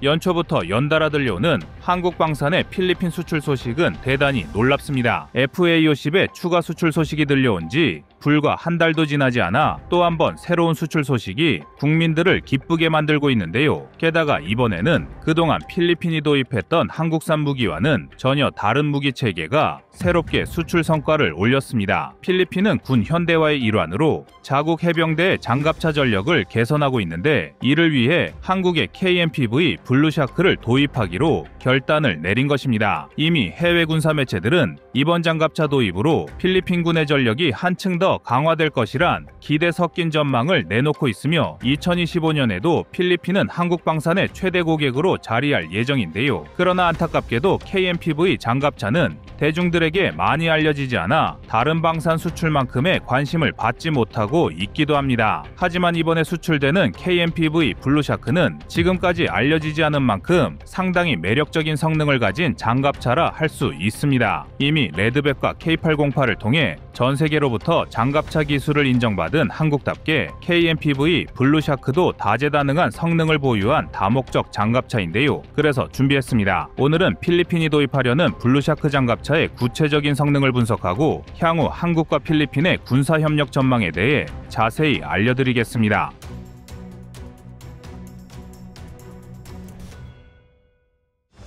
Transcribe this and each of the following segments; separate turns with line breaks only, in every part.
연초부터 연달아 들려오는 한국 방산의 필리핀 수출 소식은 대단히 놀랍습니다. FAO10의 추가 수출 소식이 들려온 지 불과 한 달도 지나지 않아 또 한 번 새로운 수출 소식이 국민들을 기쁘게 만들고 있는데요. 게다가 이번에는 그동안 필리핀이 도입했던 한국산 무기와는 전혀 다른 무기 체계가 새롭게 수출 성과를 올렸습니다. 필리핀은 군 현대화의 일환으로 자국 해병대의 장갑차 전력을 개선하고 있는데, 이를 위해 한국의 KMPV 블루샤크를 도입하기로 결단을 내린 것입니다. 이미 해외 군사 매체들은 이번 장갑차 도입으로 필리핀 군의 전력이 한층 더 강화될 것이란 기대 섞인 전망을 내놓고 있으며, 2025년에도 필리핀은 한국 방산의 최대 고객으로 자리할 예정인데요. 그러나 안타깝게도 KMPV 장갑차는 대중들에게 많이 알려지지 않아 다른 방산 수출만큼의 관심을 받지 못하고 있기도 합니다. 하지만 이번에 수출되는 KMPV 블루샤크는 지금까지 알려지지 않은 만큼 상당히 매력적인 성능을 가진 장갑차라 할 수 있습니다. 이미 레드백과 K808을 통해 전 세계로부터 장갑차 기술을 인정받은 한국답게 KMPV 블루샤크도 다재다능한 성능을 보유한 다목적 장갑차인데요. 그래서 준비했습니다. 오늘은 필리핀이 도입하려는 블루샤크 장갑차의 구체적인 성능을 분석하고 향후 한국과 필리핀의 군사협력 전망에 대해 자세히 알려드리겠습니다.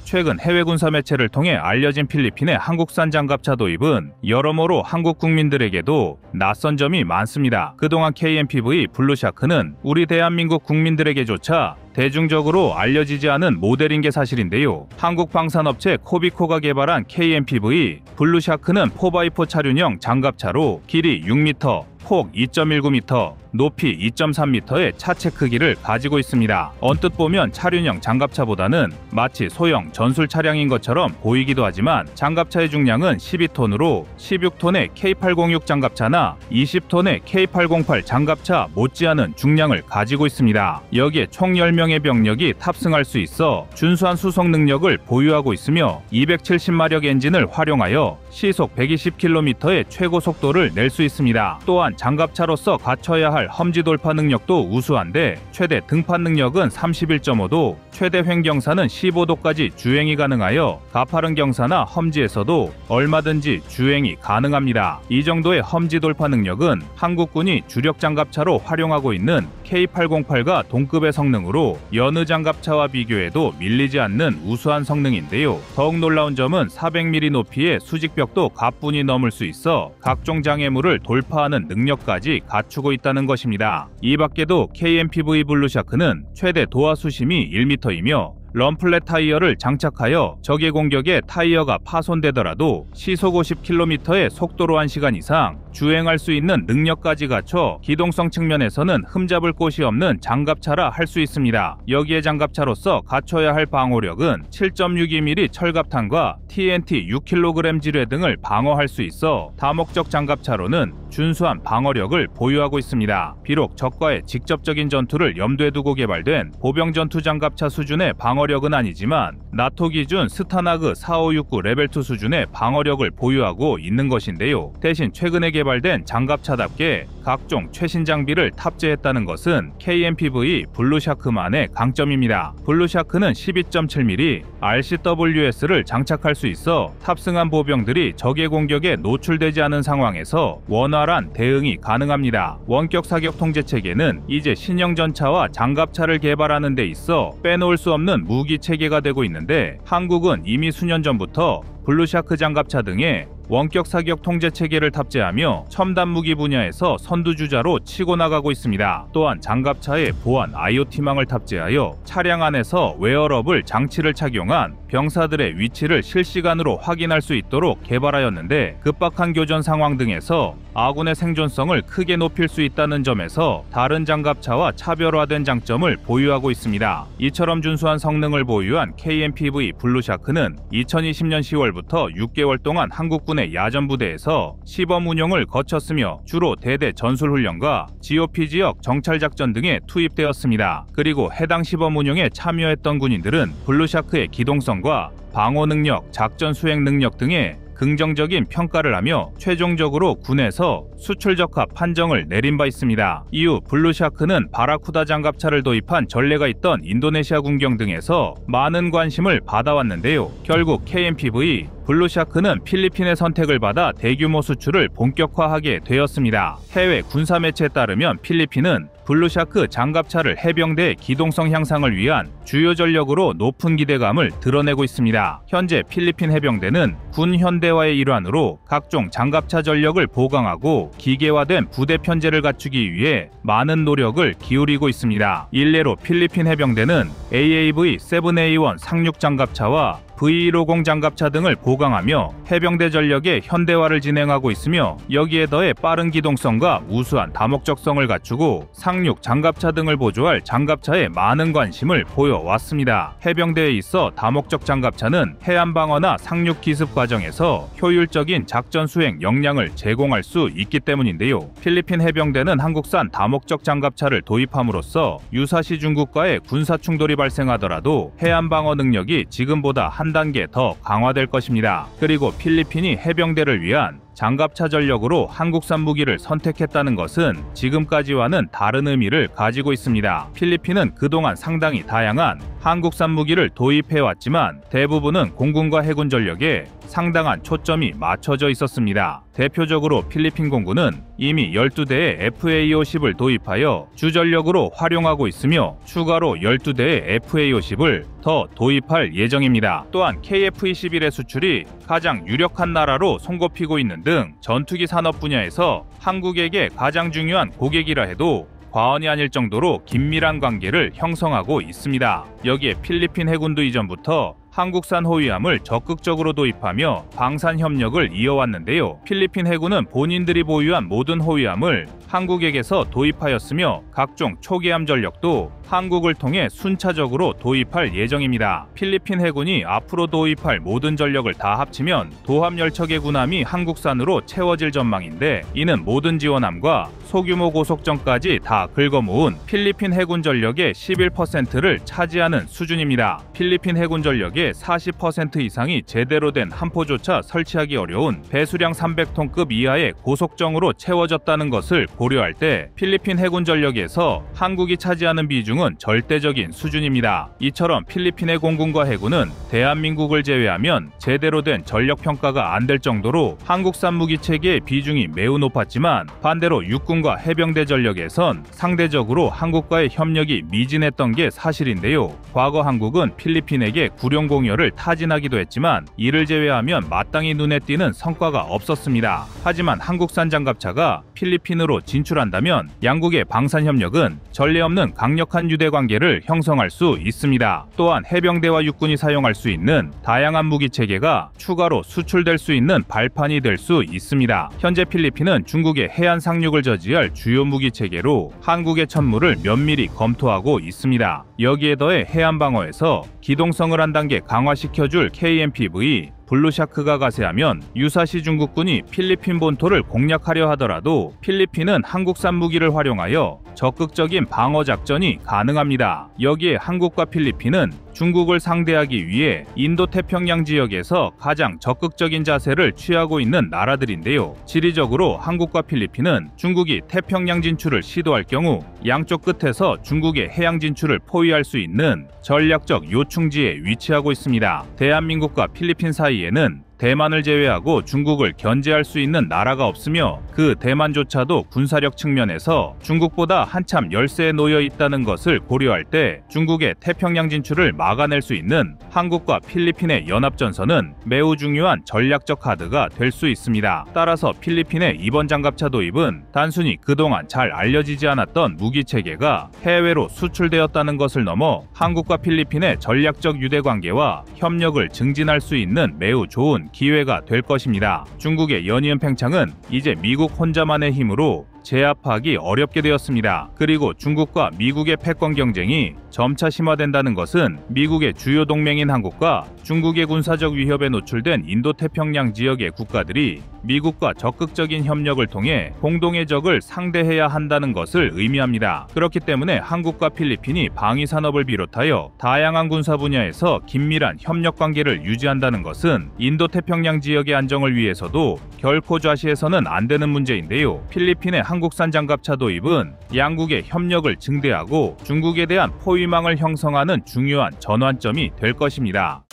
최근 해외 군사 매체를 통해 알려진 필리핀의 한국산 장갑차 도입은 여러모로 한국 국민들에게도 낯선 점이 많습니다. 그동안 KMPV 블루샤크는 우리 대한민국 국민들에게조차 대중적으로 알려지지 않은 모델인 게 사실인데요. 한국 방산업체 코비코가 개발한 KMPV 블루샤크는 4x4 차륜형 장갑차로 길이 6m, 폭 2.19m, 높이 2.3m의 차체 크기를 가지고 있습니다. 언뜻 보면 차륜형 장갑차보다는 마치 소형 전술 차량인 것처럼 보이기도 하지만 장갑차의 중량은 12톤으로 16톤의 K806 장갑차나 20톤의 K808 장갑차 못지않은 중량을 가지고 있습니다. 여기에 총 10명의 병력이 탑승할 수 있어 준수한 수송 능력을 보유하고 있으며 270마력 엔진을 활용하여 시속 120km의 최고 속도를 낼 수 있습니다. 또한 장갑차로서 갖춰야 할 험지 돌파 능력도 우수한데 최대 등판 능력은 31.5도, 최대 횡경사는 15도까지 주행이 가능하여 가파른 경사나 험지에서도 얼마든지 주행이 가능합니다. 이 정도의 험지 돌파 능력은 한국군이 주력 장갑차로 활용하고 있는 K808과 동급의 성능으로 여느 장갑차와 비교해도 밀리지 않는 우수한 성능인데요. 더욱 놀라운 점은 400mm 높이의 수직벽도 가뿐히 넘을 수 있어 각종 장애물을 돌파하는 능력까지 갖추고 있다는 것입니다. 이 밖에도 KMPV 블루샤크는 최대 도하 수심이 1m이며 럼플렛 타이어를 장착하여 적의 공격에 타이어가 파손되더라도 시속 50km의 속도로 1시간 이상 주행할 수 있는 능력까지 갖춰 기동성 측면에서는 흠잡을 곳이 없는 장갑차라 할 수 있습니다. 여기에 장갑차로서 갖춰야 할 방호력은 7.62mm 철갑탄과 TNT 6kg 지뢰 등을 방어할 수 있어 다목적 장갑차로는 준수한 방어력을 보유하고 있습니다. 비록 적과의 직접적인 전투를 염두에 두고 개발된 보병 전투 장갑차 수준의 방어력은 아니지만 나토 기준 스타나그 4569 레벨2 수준의 방어력을 보유하고 있는 것인데요. 대신 최근에 개발된 장갑차답게 각종 최신 장비를 탑재했다는 것은 KMPV 블루샤크만의 강점입니다. 블루샤크는 12.7mm RCWS를 장착할 수 있어 탑승한 보병들이 적의 공격에 노출되지 않은 상황에서 원활한 대응이 가능합니다. 원격 사격 통제 체계는 이제 신형 전차와 장갑차를 개발하는 데 있어 빼놓을 수 없는 무기 체계가 되고 있는데, 한국은 이미 수년 전부터 블루샤크 장갑차 등의 원격 사격 통제 체계를 탑재하며 첨단 무기 분야에서 선두주자로 치고 나가고 있습니다. 또한 장갑차에 보안 IoT망을 탑재하여 차량 안에서 웨어러블 장치를 착용한 병사들의 위치를 실시간으로 확인할 수 있도록 개발하였는데, 급박한 교전 상황 등에서 아군의 생존성을 크게 높일 수 있다는 점에서 다른 장갑차와 차별화된 장점을 보유하고 있습니다. 이처럼 준수한 성능을 보유한 KMPV 블루샤크는 2020년 10월부터 6개월 동안 한국군의 야전부대에서 시범 운용을 거쳤으며 주로 대대 전술훈련과 GOP 지역 정찰작전 등에 투입되었습니다. 그리고 해당 시범 운용에 참여했던 군인들은 블루샤크의 기동성과 방어 능력, 작전 수행 능력 등의 긍정적인 평가를 하며 최종적으로 군에서 수출 적합 판정을 내린 바 있습니다. 이후 블루샤크는 바라쿠다 장갑차를 도입한 전례가 있던 인도네시아 군경 등에서 많은 관심을 받아왔는데요. 결국 KMPV 블루샤크는 필리핀의 선택을 받아 대규모 수출을 본격화하게 되었습니다. 해외 군사 매체에 따르면 필리핀은 블루샤크 장갑차를 해병대의 기동성 향상을 위한 주요 전력으로 높은 기대감을 드러내고 있습니다. 현재 필리핀 해병대는 군 현대화의 일환으로 각종 장갑차 전력을 보강하고 기계화된 부대 편제를 갖추기 위해 많은 노력을 기울이고 있습니다. 일례로 필리핀 해병대는 AAV-7A1 상륙 장갑차와 V150 장갑차 등을 보강하며 해병대 전력의 현대화를 진행하고 있으며, 여기에 더해 빠른 기동성과 우수한 다목적성을 갖추고 상륙 장갑차 등을 보조할 장갑차에 많은 관심을 보여왔습니다. 해병대에 있어 다목적 장갑차는 해안 방어나 상륙 기습 과정에서 효율적인 작전 수행 역량을 제공할 수 있기 때문인데요. 필리핀 해병대는 한국산 다목적 장갑차를 도입함으로써 유사시 중국과의 군사 충돌이 발생하더라도 해안 방어 능력이 지금보다 한 단계 더 강화될 것입니다. 그리고 필리핀이 해병대를 위한 장갑차 전력으로 한국산 무기를 선택했다는 것은 지금까지와는 다른 의미를 가지고 있습니다. 필리핀은 그동안 상당히 다양한 한국산 무기를 도입해왔지만 대부분은 공군과 해군 전력에 상당한 초점이 맞춰져 있었습니다. 대표적으로 필리핀 공군은 이미 12대의 FA-50을 도입하여 주전력으로 활용하고 있으며 추가로 12대의 FA-50을 더 도입할 예정입니다. 또한 KF-21의 수출이 가장 유력한 나라로 손꼽히고 있는 등 전투기 산업 분야에서 한국에게 가장 중요한 고객이라 해도 과언이 아닐 정도로 긴밀한 관계를 형성하고 있습니다. 여기에 필리핀 해군도 이전부터 한국산 호위함을 적극적으로 도입하며 방산 협력을 이어왔는데요. 필리핀 해군은 본인들이 보유한 모든 호위함을 한국에게서 도입하였으며 각종 초계함 전력도 한국을 통해 순차적으로 도입할 예정입니다. 필리핀 해군이 앞으로 도입할 모든 전력을 다 합치면 도합 열척의 군함이 한국산으로 채워질 전망인데, 이는 모든 지원함과 소규모 고속정까지 다 긁어모은 필리핀 해군 전력의 11%를 차지하는 수준입니다. 필리핀 해군 전력의 40% 이상이 제대로 된 함포조차 설치하기 어려운 배수량 300톤급 이하의 고속정으로 채워졌다는 것을 고려할 때 필리핀 해군 전력에서 한국이 차지하는 비중은 절대적인 수준입니다. 이처럼 필리핀의 공군과 해군은 대한민국을 제외하면 제대로 된 전력 평가가 안 될 정도로 한국산 무기 체계의 비중이 매우 높았지만, 반대로 육군과 해병대 전력에선 상대적으로 한국과의 협력이 미진했던 게 사실인데요. 과거 한국은 필리핀에게 구룡공여를 타진하기도 했지만 이를 제외하면 마땅히 눈에 띄는 성과가 없었습니다. 하지만 한국산 장갑차가 필리핀으로 진출한다면 양국의 방산 협력은 전례 없는 강력한 유대 관계를 형성할 수 있습니다. 또한 해병대와 육군이 사용할 수 있는 다양한 무기 체계가 추가로 수출될 수 있는 발판이 될 수 있습니다. 현재 필리핀은 중국의 해안 상륙을 저지할 주요 무기 체계로 한국의 천무를 면밀히 검토하고 있습니다. 여기에 더해 해안 방어에서 기동성을 한 단계 강화시켜줄 KMPV 블루샤크가 가세하면 유사시 중국군이 필리핀 본토를 공략하려 하더라도 필리핀은 한국산 무기를 활용하여 적극적인 방어 작전이 가능합니다. 여기에 한국과 필리핀은 중국을 상대하기 위해 인도태평양 지역에서 가장 적극적인 자세를 취하고 있는 나라들인데요. 지리적으로 한국과 필리핀은 중국이 태평양 진출을 시도할 경우 양쪽 끝에서 중국의 해양 진출을 포위할 수 있는 전략적 요충지에 위치하고 있습니다. 대한민국과 필리핀 사이에는 대만을 제외하고 중국을 견제할 수 있는 나라가 없으며 그 대만조차도 군사력 측면에서 중국보다 한참 열세에 놓여 있다는 것을 고려할 때 중국의 태평양 진출을 막아낼 수 있는 한국과 필리핀의 연합전선은 매우 중요한 전략적 카드가 될 수 있습니다. 따라서 필리핀의 이번 장갑차 도입은 단순히 그동안 잘 알려지지 않았던 무기체계가 해외로 수출되었다는 것을 넘어 한국과 필리핀의 전략적 유대관계와 협력을 증진할 수 있는 매우 좋은 기회가 될 것입니다. 중국의 연이은 팽창은 이제 미국 혼자만의 힘으로 제압하기 어렵게 되었습니다. 그리고 중국과 미국의 패권 경쟁이 점차 심화된다는 것은 미국의 주요 동맹인 한국과 중국의 군사적 위협에 노출된 인도태평양 지역의 국가들이 미국과 적극적인 협력을 통해 공동의 적을 상대해야 한다는 것을 의미합니다. 그렇기 때문에 한국과 필리핀이 방위 산업을 비롯하여 다양한 군사 분야에서 긴밀한 협력 관계를 유지한다는 것은 인도태평양 지역의 안정을 위해서도 결코 좌시해서는 안 되는 문제인데요. 필리핀의 한국산 장갑차 도입은 양국의 협력을 증대하고 중국에 대한 포위망을 형성하는 중요한 전환점이 될 것입니다.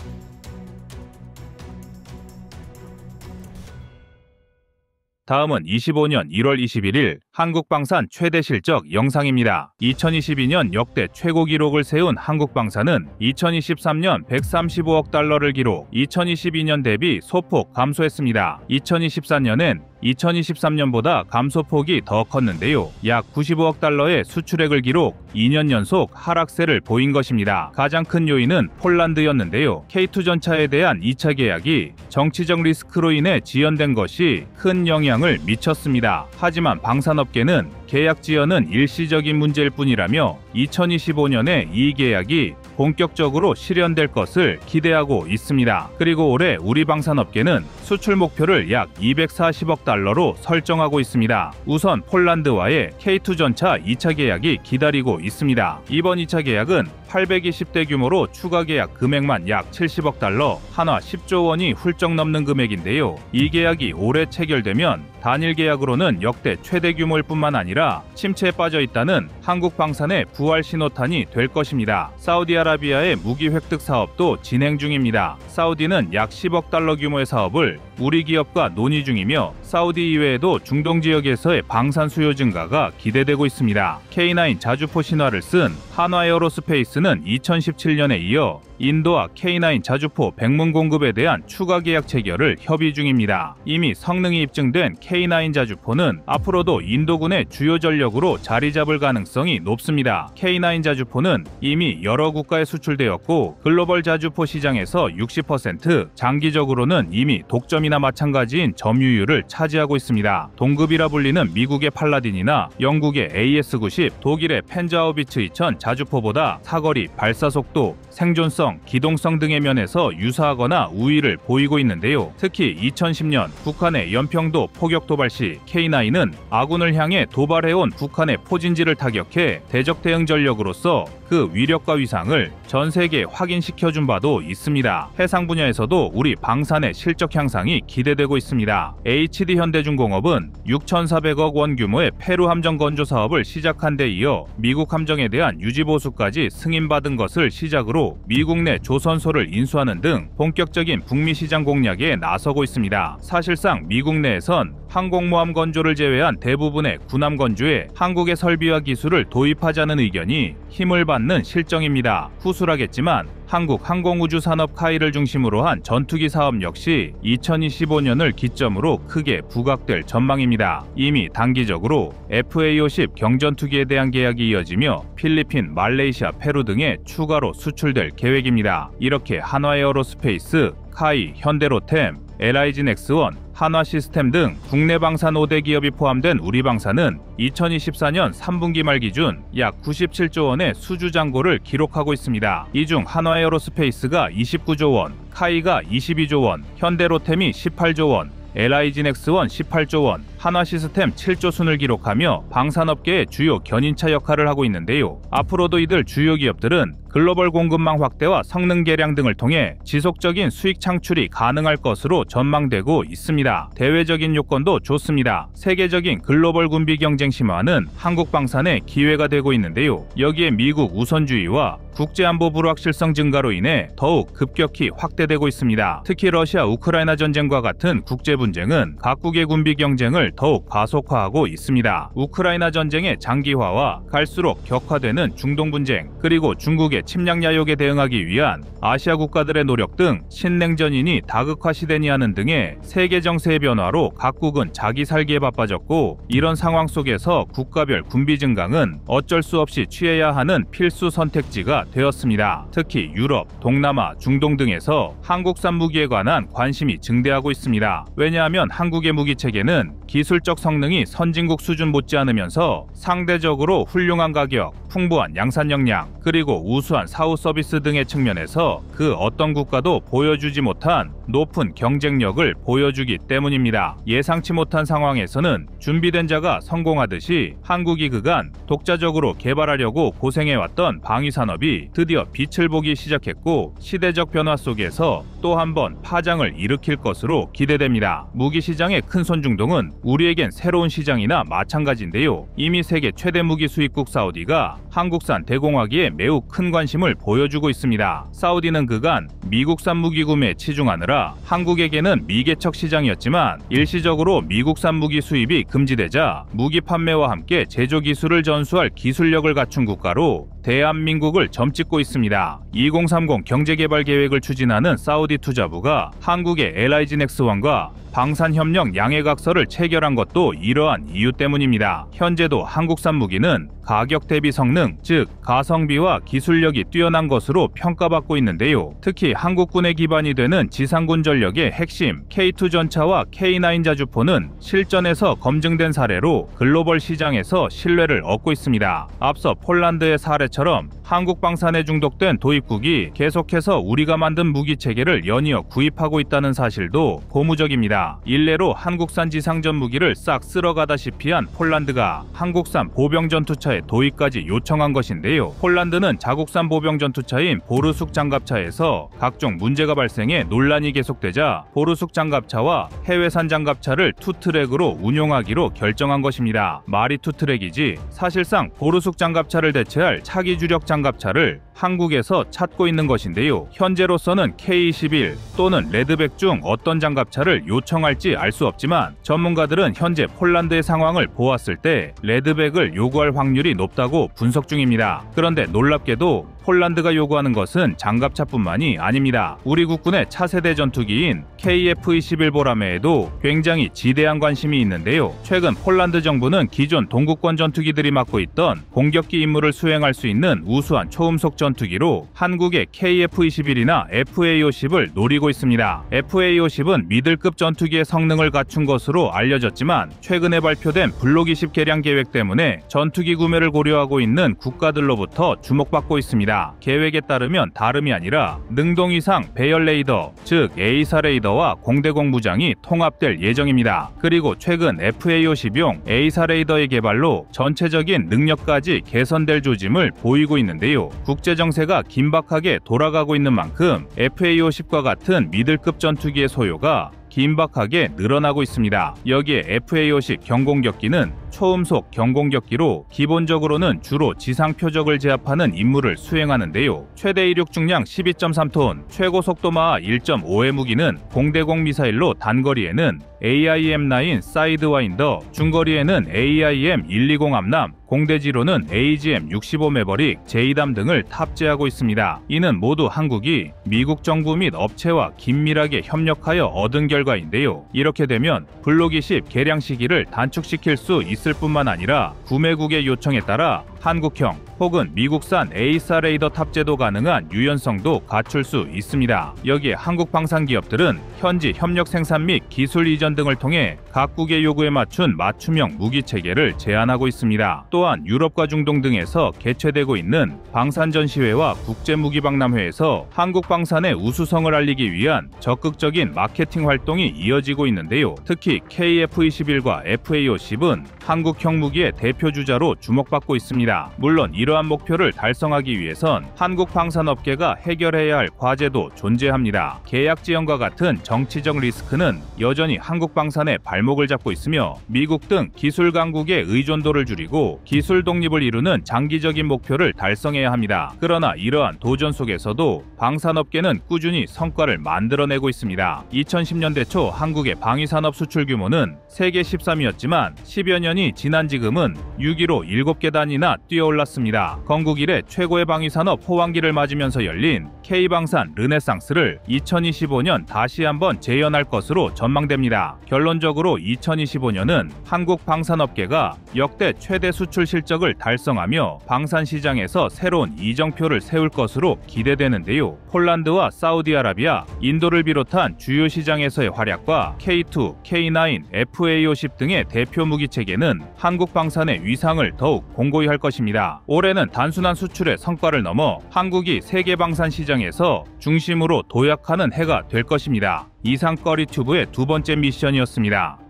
다음은 25년 1월 21일 한국방산 최대 실적 영상입니다. 2022년 역대 최고 기록을 세운 한국방산은 2023년 135억 달러를 기록, 2022년 대비 소폭 감소했습니다. 2024년엔 2023년보다 감소폭이 더 컸는데요. 약 95억 달러의 수출액을 기록, 2년 연속 하락세를 보인 것입니다. 가장 큰 요인은 폴란드였는데요. K2 전차에 대한 2차 계약이 정치적 리스크로 인해 지연된 것이 큰 영향을 미쳤습니다. 하지만 방산업계는 계약 지연은 일시적인 문제일 뿐이라며 2025년에 이 계약이 본격적으로 실현될 것을 기대하고 있습니다. 그리고 올해 우리 방산업계는 수출 목표를 약 240억 달러로 설정하고 있습니다. 우선 폴란드와의 K2 전차 2차 계약이 기다리고 있습니다. 이번 2차 계약은 820대 규모로 추가 계약 금액만 약 70억 달러, 한화 10조 원이 훌쩍 넘는 금액인데요. 이 계약이 올해 체결되면 단일 계약으로는 역대 최대 규모일 뿐만 아니라 침체에 빠져 있다는 한국 방산의 부활 신호탄이 될 것입니다. 사우디아라비아의 무기 획득 사업도 진행 중입니다. 사우디는 약 10억 달러 규모의 사업을 우리 기업과 논의 중이며 사우디 이외에도 중동 지역에서의 방산 수요 증가가 기대되고 있습니다. K9 자주포 신화를 쓴 한화에어로스페이스는 2017년에 이어 인도와 K9 자주포 백문 공급에 대한 추가 계약 체결을 협의 중입니다. 이미 성능이 입증된 K9 자주포는 앞으로도 인도군의 주요 전력으로 자리 잡을 가능성이 높습니다. K9 자주포는 이미 여러 국가에 수출되었고 글로벌 자주포 시장에서 60%, 장기적으로는 이미 독점이나 마찬가지인 점유율을 차지하고 있습니다. 동급이라 불리는 미국의 팔라딘이나 영국의 AS-90, 독일의 펜자우비츠 2000 자주포보다 사거리, 발사속도, 생존성, 기동성 등의 면에서 유사하거나 우위를 보이고 있는데요. 특히 2010년 북한의 연평도 포격 도발 시 K9은 아군을 향해 도발해온 북한의 포진지를 타격해 대적 대응 전력으로서 그 위력과 위상을 전 세계에 확인시켜준 바도 있습니다. 해상 분야에서도 우리 방산의 실적 향상이 기대되고 있습니다. HD 현대중공업은 6,400억 원 규모의 페루 함정 건조 사업을 시작한 데 이어 미국 함정에 대한 유지보수까지 승인받은 것을 시작으로 미국 내 조선소를 인수하는 등 본격적인 북미 시장 공략에 나서고 있습니다. 사실상 미국 내에선 항공모함 건조를 제외한 대부분의 군함 건조에 한국의 설비와 기술을 도입하자는 의견이 힘을 받는 실정입니다. 후술하겠지만 한국 항공우주산업 카이를 중심으로 한 전투기 사업 역시 2025년을 기점으로 크게 부각될 전망입니다. 이미 단기적으로 FA-50 경전투기에 대한 계약이 이어지며 필리핀, 말레이시아, 페루 등에 추가로 수출될 계획입니다. 이렇게 한화에어로스페이스, 카이, 현대로템, LIG 넥스원, 한화시스템 등 국내 방산 5대 기업이 포함된 우리방산은 2024년 3분기 말 기준 약 97조 원의 수주 잔고를 기록하고 있습니다. 이 중 한화에어로스페이스가 29조 원, 카이가 22조 원, 현대로템이 18조 원, LIG 넥스원 18조 원, 한화시스템 7조 순을 기록하며 방산업계의 주요 견인차 역할을 하고 있는데요. 앞으로도 이들 주요 기업들은 글로벌 공급망 확대와 성능 개량 등을 통해 지속적인 수익 창출이 가능할 것으로 전망되고 있습니다. 대외적인 요건도 좋습니다. 세계적인 글로벌 군비 경쟁 심화는 한국 방산의 기회가 되고 있는데요. 여기에 미국 우선주의와 국제안보 불확실성 증가로 인해 더욱 급격히 확대되고 있습니다. 특히 러시아 우크라이나 전쟁과 같은 국제 분쟁은 각국의 군비 경쟁을 더욱 가속화하고 있습니다. 우크라이나 전쟁의 장기화와 갈수록 격화되는 중동 분쟁, 그리고 중국의 침략 야욕에 대응하기 위한 아시아 국가들의 노력 등 신냉전인이 다극화 시대니 하는 등의 세계 정세의 변화로 각국은 자기 살기에 바빠졌고, 이런 상황 속에서 국가별 군비 증강은 어쩔 수 없이 취해야 하는 필수 선택지가 되었습니다. 특히 유럽, 동남아, 중동 등에서 한국산 무기에 관한 관심이 증대하고 있습니다. 왜냐하면 한국의 무기 체계는 기술적 성능이 선진국 수준 못지않으면서 상대적으로 훌륭한 가격, 풍부한 양산 역량, 그리고 우수한 사후 서비스 등의 측면에서 그 어떤 국가도 보여주지 못한 높은 경쟁력을 보여주기 때문입니다. 예상치 못한 상황에서는 준비된 자가 성공하듯이 한국이 그간 독자적으로 개발하려고 고생해왔던 방위산업이 드디어 빛을 보기 시작했고, 시대적 변화 속에서 또 한 번 파장을 일으킬 것으로 기대됩니다. 무기시장의 큰 손중동은 우리에겐 새로운 시장이나 마찬가지인데요. 이미 세계 최대 무기 수입국 사우디가 한국산 대공화기에 매우 큰 관심을 보여주고 있습니다. 사우디는 그간 미국산 무기 구매에 치중하느라 한국에게는 미개척 시장이었지만, 일시적으로 미국산 무기 수입이 금지되자 무기 판매와 함께 제조 기술을 전수할 기술력을 갖춘 국가로 대한민국을 점찍고 있습니다. 2030 경제개발 계획을 추진하는 사우디 투자부가 한국의 LIG 넥스원과 방산협력 양해각서를 체결한 것도 이러한 이유 때문입니다. 현재도 한국산 무기는 가격 대비 성능, 즉 가성비와 기술력이 뛰어난 것으로 평가받고 있는데요. 특히 한국군의 기반이 되는 지상군 전력의 핵심 K2 전차와 K9 자주포는 실전에서 검증된 사례로 글로벌 시장에서 신뢰를 얻고 있습니다. 앞서 폴란드의 사례처럼 한국 방산에 중독된 도입국이 계속해서 우리가 만든 무기 체계를 연이어 구입하고 있다는 사실도 고무적입니다. 일례로 한국산 지상전 무기를 싹 쓸어가다시피 한 폴란드가 한국산 보병 전투차의 도입까지 요청한 것인데요. 폴란드는 자국산 보병 전투차인 보르숙 장갑차에서 각종 문제가 발생해 논란이 계속되자 보르숙 장갑차와 해외산 장갑차를 투트랙으로 운용하기로 결정한 것입니다. 말이 투트랙이지 사실상 보르숙 장갑차를 대체할 차기 주력 장갑차를 한국에서 찾고 있는 것인데요. 현재로서는 K21 또는 레드백 중 어떤 장갑차를 요청할지 알 수 없지만, 전문가들은 현재 폴란드의 상황을 보았을 때 레드백을 요구할 확률이 높다고 분석 중입니다. 그런데 놀랍게도 폴란드가 요구하는 것은 장갑차뿐만이 아닙니다. 우리 국군의 차세대 전투기인 KF-21 보라매에도 굉장히 지대한 관심이 있는데요. 최근 폴란드 정부는 기존 동구권 전투기들이 맡고 있던 공격기 임무를 수행할 수 있는 우수한 초음속 전투기로 한국의 KF-21이나 FA-50을 노리고 있습니다. FA-50은 미들급 전투기의 성능을 갖춘 것으로 알려졌지만, 최근에 발표된 블록 20 개량 계획 때문에 전투기 구매를 고려하고 있는 국가들로부터 주목받고 있습니다. 계획에 따르면 다름이 아니라 능동 이상 배열 레이더, 즉 A사 레이더와 공대공 무장이 통합될 예정입니다. 그리고 최근 FA-50용 A사 레이더의 개발로 전체적인 능력까지 개선될 조짐을 보이고 있는데요. 국제 정세가 긴박하게 돌아가고 있는 만큼 FA-50과 같은 미들급 전투기의 소요가 긴박하게 늘어나고 있습니다. 여기에 FA-50 경공격기는 초음속 경공격기로 기본적으로는 주로 지상 표적을 제압하는 임무를 수행하는데요. 최대 이륙 중량 12.3톤, 최고 속도마하 1.5의 무기는 공대공 미사일로 단거리에는 AIM-9 사이드와인더, 중거리에는 AIM-120 암람, 공대지로는 AGM-65 매버릭, 제이담 등을 탑재하고 있습니다. 이는 모두 한국이 미국 정부 및 업체와 긴밀하게 협력하여 얻은 결과인데요. 이렇게 되면 블록 20 개량 시기를 단축시킬 수 있을 뿐만 아니라 구매국의 요청에 따라 한국형 혹은 미국산 A사 레이더 탑재도 가능한 유연성도 갖출 수 있습니다. 여기에 한국 방산 기업들은 현지 협력 생산 및 기술 이전 등을 통해 각국의 요구에 맞춘 맞춤형 무기 체계를 제안하고 있습니다. 또한 유럽과 중동 등에서 개최되고 있는 방산 전시회와 국제 무기 박람회에서 한국 방산의 우수성을 알리기 위한 적극적인 마케팅 활동이 이어지고 있는데요. 특히 KF-21과 FA-50은 한국형 무기의 대표 주자로 주목받고 있습니다. 물론 이러한 목표를 달성하기 위해선 한국 방산업계가 해결해야 할 과제도 존재합니다. 계약 지연과 같은 정치적 리스크는 여전히 한국 방산의 발목을 잡고 있으며, 미국 등 기술 강국의 의존도를 줄이고 기술 독립을 이루는 장기적인 목표를 달성해야 합니다. 그러나 이러한 도전 속에서도 방산업계는 꾸준히 성과를 만들어내고 있습니다. 2010년대 초 한국의 방위산업 수출 규모는 세계 13위였지만 10여 년이 지난 지금은 6위로 7개 단위나 뛰어올랐습니다. 건국 이래 최고의 방위산업 호황기를 맞으면서 열린 K방산 르네상스를 2025년 다시 한번 재현할 것으로 전망됩니다. 결론적으로 2025년은 한국 방산업계가 역대 최대 수출 실적을 달성하며 방산 시장에서 새로운 이정표를 세울 것으로 기대되는데요. 폴란드와 사우디아라비아, 인도를 비롯한 주요 시장에서의 활약과 K2, K9, FA50 등의 대표 무기 체계는 한국 방산의 위상을 더욱 공고히 할 것입니다. 올해는 단순한 수출의 성과를 넘어 한국이 세계 방산 시장에서 중심으로 도약하는 해가 될 것입니다. 이상 꺼리튜브의 두 번째 미션이었습니다.